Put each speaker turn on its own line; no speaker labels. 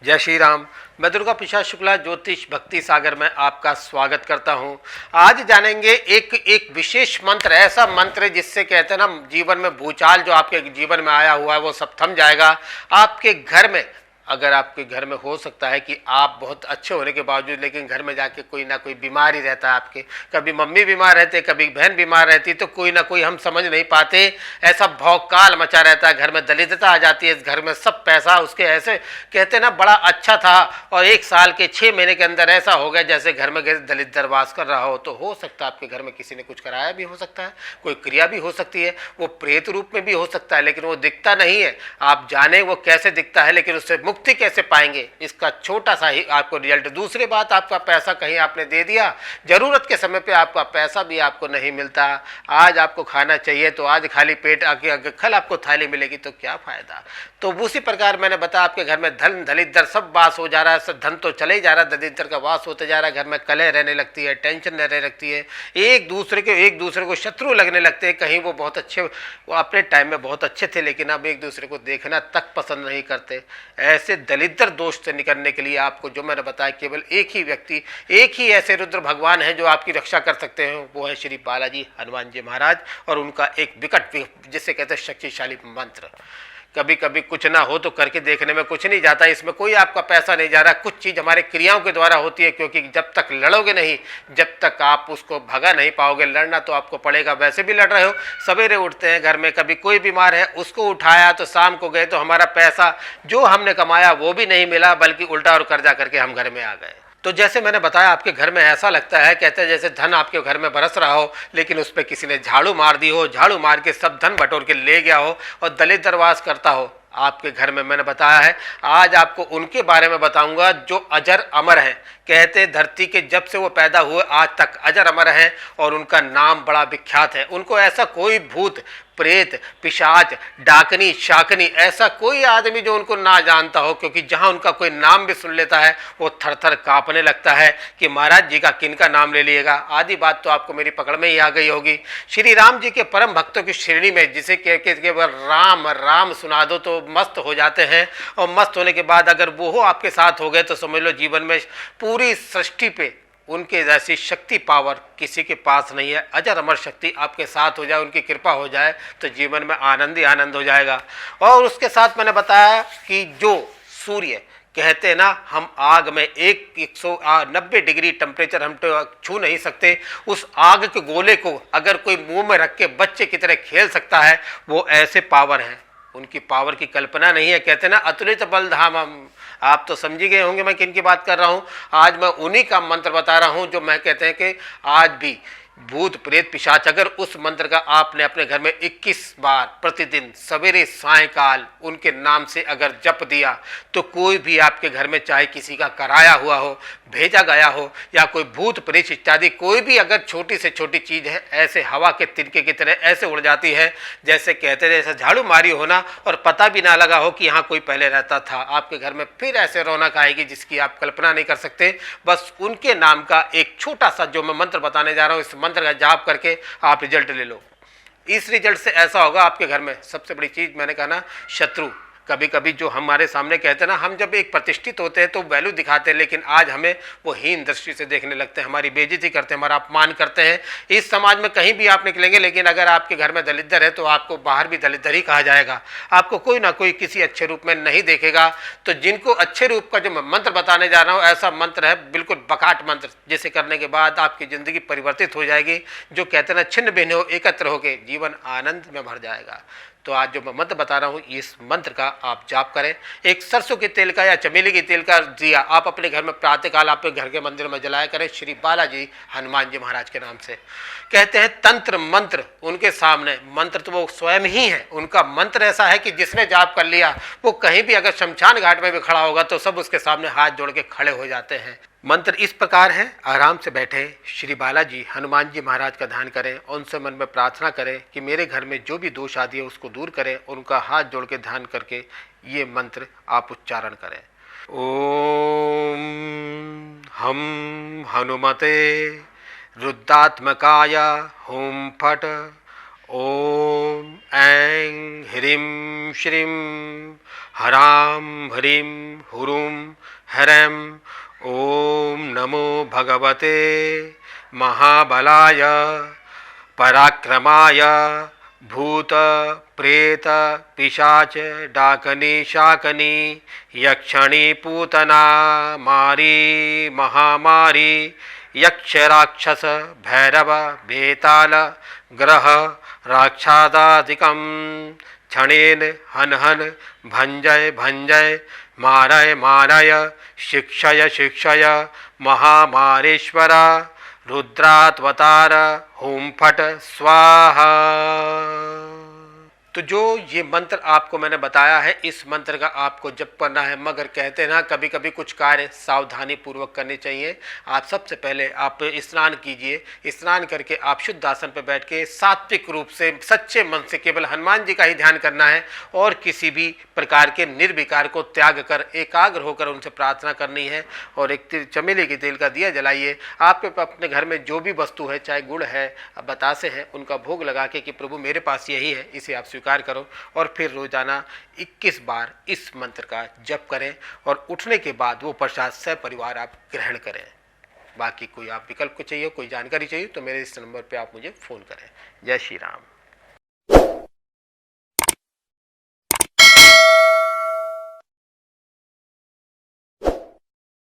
जय श्री राम। मैं दुर्गा प्रसाद शुक्ला ज्योतिष भक्ति सागर में आपका स्वागत करता हूं। आज जानेंगे एक विशेष मंत्र, ऐसा मंत्र जिससे कहते हैं ना जीवन में भूचाल जो आपके जीवन में आया हुआ है वो सब थम जाएगा। आपके घर में, अगर आपके घर में हो सकता है कि आप बहुत अच्छे होने के बावजूद लेकिन घर में जाके कोई ना कोई बीमारी रहता है आपके, कभी मम्मी बीमार रहते, कभी बहन बीमार रहती, तो कोई ना कोई हम समझ नहीं पाते, ऐसा भौकाल मचा रहता है, घर में दरिद्रता आ जाती है, घर में सब पैसा उसके ऐसे कहते ना बड़ा अच्छा था और 1 साल के 6 महीने के अंदर ऐसा हो गया जैसे घर में दलिद्र वास कर रहा हो। तो हो सकता है आपके घर में किसी ने कुछ कराया भी हो सकता है, कोई क्रिया भी हो सकती है, वो प्रेत रूप में भी हो सकता है, लेकिन वो दिखता नहीं है। आप जाने वो कैसे दिखता है, लेकिन उससे मुक्ति कैसे पाएंगे, इसका छोटा सा ही आपको रिजल्ट। दूसरी बात, आपका पैसा कहीं आपने दे दिया, जरूरत के समय पे आपका पैसा भी आपको नहीं मिलता। आज आपको खाना चाहिए तो आज खाली पेट आके कल आपको थाली मिलेगी तो क्या फायदा। तो उसी प्रकार मैंने बताया आपके घर में धन दलिद्र सब वास हो जा रहा है, सब धन तो चले ही जा रहा है, दलिद्र का वास होते जा रहा है, घर में कलह रहने लगती है, टेंशन रहने लगती है, एक दूसरे को शत्रु लगने लगते हैं। कहीं वो बहुत अच्छे, वो अपने टाइम में बहुत अच्छे थे लेकिन अब एक दूसरे को देखना तक पसंद नहीं करते। ऐसे दलिद्र दोष से निकलने के लिए आपको जो मैंने बताया, केवल एक ही व्यक्ति, एक ही ऐसे रुद्र भगवान है जो आपकी रक्षा कर सकते हैं, वो है श्री बालाजी हनुमान जी महाराज और उनका एक विकट जिसे कहते हैं शक्तिशाली मंत्र। कभी कभी कुछ ना हो तो करके देखने में कुछ नहीं जाता, इसमें कोई आपका पैसा नहीं जा रहा, कुछ चीज़ हमारे क्रियाओं के द्वारा होती है, क्योंकि जब तक लड़ोगे नहीं, जब तक आप उसको भगा नहीं पाओगे, लड़ना तो आपको पड़ेगा। वैसे भी लड़ रहे हो, सवेरे उठते हैं घर में, कभी कोई बीमार है उसको उठाया तो शाम को गए तो हमारा पैसा जो हमने कमाया वो भी नहीं मिला, बल्कि उल्टा और कर्जा करके हम घर में आ गए। तो जैसे मैंने बताया आपके घर में ऐसा लगता है, कहते हैं जैसे धन आपके घर में बरस रहा हो, लेकिन उस पर किसी ने झाड़ू मार दी हो, झाड़ू मार के सब धन बटोर के ले गया हो और दलिद्र वास करता हो आपके घर में। मैंने बताया है, आज आपको उनके बारे में बताऊंगा जो अजर अमर है। कहते धरती के जब से वो पैदा हुए आज तक अजर अमर हैं और उनका नाम बड़ा विख्यात है। उनको ऐसा कोई भूत प्रेत पिशाच डाकनी शाकनी ऐसा कोई आदमी जो उनको ना जानता हो, क्योंकि जहां उनका कोई नाम भी सुन लेता है वो थर थर कांपने लगता है कि महाराज जी का किनका नाम ले लिएगा। आधी बात तो आपको मेरी पकड़ में ही आ गई होगी। श्री राम जी के परम भक्तों की श्रेणी में जिसे केवल राम राम सुना दो तो मस्त हो जाते हैं, और मस्त होने के बाद अगर वो आपके साथ हो गए तो समझ लो जीवन में पूरी सृष्टि पे उनके जैसी शक्ति पावर किसी के पास नहीं है। अजर अमर शक्ति आपके साथ हो जाए, उनकी कृपा हो जाए तो जीवन में आनंद ही आनंद हो जाएगा। और उसके साथ मैंने बताया कि जो सूर्य कहते हैं ना, हम आग में 190 डिग्री टेम्परेचर हम तो छू नहीं सकते, उस आग के गोले को अगर कोई मुंह में रख के बच्चे की तरह खेल सकता है, वो ऐसे पावर हैं। उनकी पावर की कल्पना नहीं है। कहते हैं ना अतुलित बलधाम, आप तो समझ गए होंगे मैं किन की बात कर रहा हूं। आज मैं उन्हीं का मंत्र बता रहा हूं जो मैं कहते हैं कि आज भी भूत प्रेत पिशाच, अगर उस मंत्र का आपने अपने घर में 21 बार प्रतिदिन सवेरे सायकाल उनके नाम से अगर जप दिया तो कोई भी आपके घर में, चाहे किसी का कराया हुआ हो, भेजा गया हो, या कोई भूत प्रेत इत्यादि कोई भी अगर छोटी से छोटी चीज़ है, ऐसे हवा के तिनके की तरह ऐसे उड़ जाती है जैसे कहते हैं जैसे झाड़ू मारी हो ना, और पता भी ना लगा हो कि यहाँ कोई पहले रहता था। आपके घर में फिर ऐसे रौनक आएगी जिसकी आप कल्पना नहीं कर सकते। बस उनके नाम का एक छोटा सा जो मैं मंत्र बताने जा रहा हूँ, इस मंत्र का जाप करके आप रिजल्ट ले लो। इस रिजल्ट से ऐसा होगा आपके घर में, सबसे बड़ी चीज मैंने कहा ना, शत्रु कभी कभी जो हमारे सामने कहते हैं ना, हम जब एक प्रतिष्ठित होते हैं तो वैल्यू दिखाते हैं, लेकिन आज हमें वो हीन दृष्टि से देखने लगते हैं, हमारी बेइज्जती करते हैं, हमारा अपमान करते हैं। इस समाज में कहीं भी आप निकलेंगे, लेकिन अगर आपके घर में दलिद्र है तो आपको बाहर भी दलिद्र ही कहा जाएगा, आपको कोई ना कोई किसी अच्छे रूप में नहीं देखेगा। तो जिनको अच्छे रूप का जो मैं मंत्र बताने जा रहा हूँ, ऐसा मंत्र है बिल्कुल बकाट मंत्र, जिसे करने के बाद आपकी जिंदगी परिवर्तित हो जाएगी। जो कहते हैं ना, छिन्न भिन्न हो एकत्र होकर जीवन आनंद में भर जाएगा। तो आज जो मैं मंत्र बता रहा हूँ, इस मंत्र का आप जाप करें। एक सरसों के तेल का या चमेली के तेल का दिया आप अपने घर में प्रातःकाल आपके घर के मंदिर में जलाया करें, श्री बालाजी हनुमान जी महाराज के नाम से। कहते हैं तंत्र मंत्र उनके सामने, मंत्र तो वो स्वयं ही है, उनका मंत्र ऐसा है कि जिसने जाप कर लिया वो कहीं भी अगर शमशान घाट में भी खड़ा होगा तो सब उसके सामने हाथ जोड़ के खड़े हो जाते हैं। मंत्र इस प्रकार है, आराम से बैठे, श्री बालाजी हनुमान जी महाराज का ध्यान करें, उनसे मन में प्रार्थना करें कि मेरे घर में जो भी दोष आदि है उसको दूर करें। उनका हाथ जोड़ के ध्यान करके ये मंत्र आप उच्चारण करें। ओम हम हनुमते रुद्रात्मकाय हुम फट ओम ऐं ह्रीं श्रीं हरां ह्रीं हुरुं हरं। ओम नमो भगवते महाबलाय पराक्रमाय भूत प्रेत पिशाच डाकनी शाकनी यक्षणी पूतना मारी महामारी यक्ष राक्षस भैरव बेताल ग्रह राक्षादादिकं क्षणेन हन हन भंजय भंजय मारय मारय शिक्षय शिक्षय महामारेश्वर रुद्रावतार हुम फट स्वाहा। तो जो ये मंत्र आपको मैंने बताया है, इस मंत्र का आपको जप करना है, मगर कहते हैं ना कभी कभी कुछ कार्य सावधानी पूर्वक करने चाहिए। आप सबसे पहले आप स्नान कीजिए। स्नान करके आप शुद्ध आसन पर बैठ के सात्विक रूप से सच्चे मन से केवल हनुमान जी का ही ध्यान करना है और किसी भी प्रकार के निर्विकार को त्याग कर एकाग्र होकर उनसे प्रार्थना करनी है। और एक चमेली के तेल का दिया जलाइए। आपके अपने घर में जो भी वस्तु है, चाहे गुड़ है, बतासे हैं, उनका भोग लगा के कि प्रभु मेरे पास यही है, इसे आप स्वीकार करो। और फिर रोजाना 21 बार इस मंत्र का जप करें और उठने के बाद वो प्रसाद सपरिवार आप ग्रहण करें। बाकी कोई आप विकल्प को चाहिए, कोई जानकारी चाहिए तो मेरे इस नंबर पे आप मुझे फ़ोन करें। जय श्री राम।